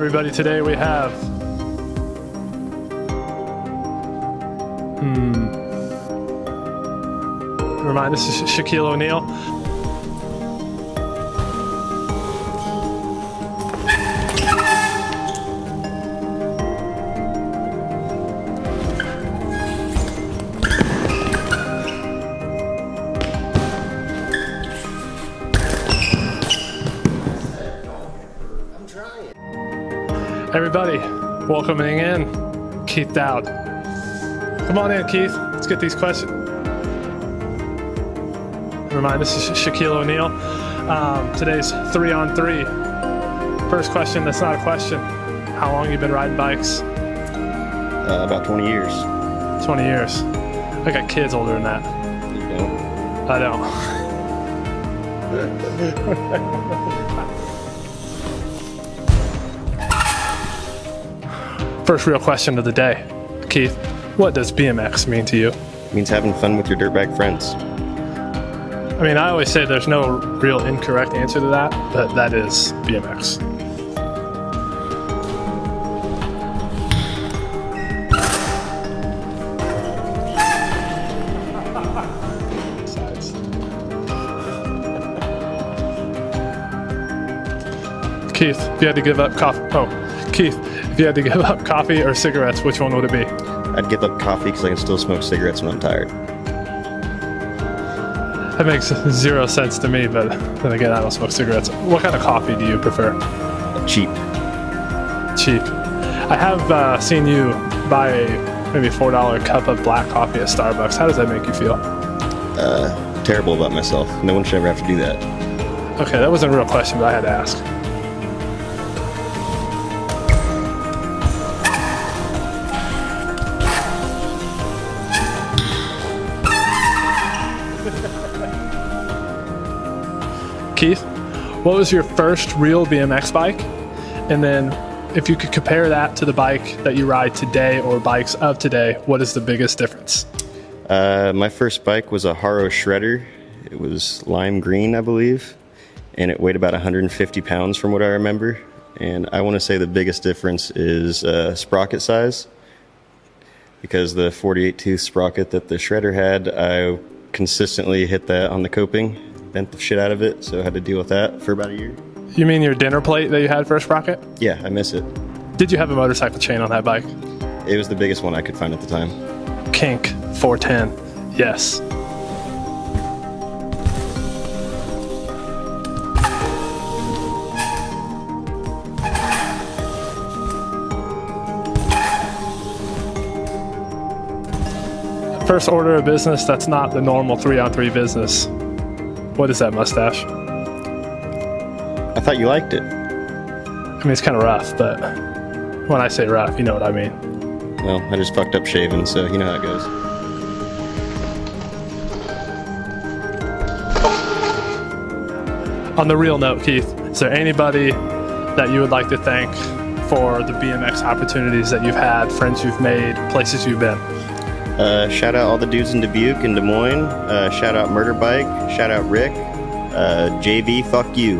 Everybody, today we have remind, this is Shaquille O'Neal. Everybody, welcoming in Keith Doud. Come on in, Keith. Let's get these questions. Remind, this is Shaquille O'Neal. Today's 3-on-3. First question that's not a question. How long have you been riding bikes? About 20 years. 20 years. I got kids older than that. You don't? I don't. First real question of the day. Keith, what does BMX mean to you? It means having fun with your dirtbag friends. I mean, I always say there's no real incorrect answer to that, but that is BMX. Keith, if you had to give up Keith, if you had to give up coffee or cigarettes, which one would it be? I'd give up coffee because I can still smoke cigarettes when I'm tired. That makes zero sense to me, but then again, I don't smoke cigarettes. What kind of coffee do you prefer? Cheap. Cheap. I have seen you buy a maybe $4 cup of black coffee at Starbucks. How does that make you feel? Terrible about myself. No one should ever have to do that. Okay, that wasn't a real question, but I had to ask. Keith, what was your first real BMX bike? And then if you could compare that to the bike that you ride today or bikes of today, what is the biggest difference? My first bike was a Haro Shredder. It was lime green, I believe, and it weighed about 150 pounds from what I remember. And I want to say the biggest difference is sprocket size, because the 48 tooth sprocket that the Shredder had, I consistently hit that on the coping. Bent the shit out of it, so I had to deal with that for about a year. You mean your dinner plate that you had for a sprocket? Yeah, I miss it. Did you have a motorcycle chain on that bike? It was the biggest one I could find at the time. Kink 410, yes. First order of business that's not the normal 3-on-3 business. What is that mustache? I thought you liked it. I mean, it's kind of rough, but when I say rough, you know what I mean. Well, I just fucked up shaving, so you know how it goes. On the real note, Keith, is there anybody that you would like to thank for the BMX opportunities that you've had, friends you've made, places you've been? Shout out all the dudes in Dubuque and Des Moines. Shout out Murder Bike. Shout out Rick. JV, fuck you.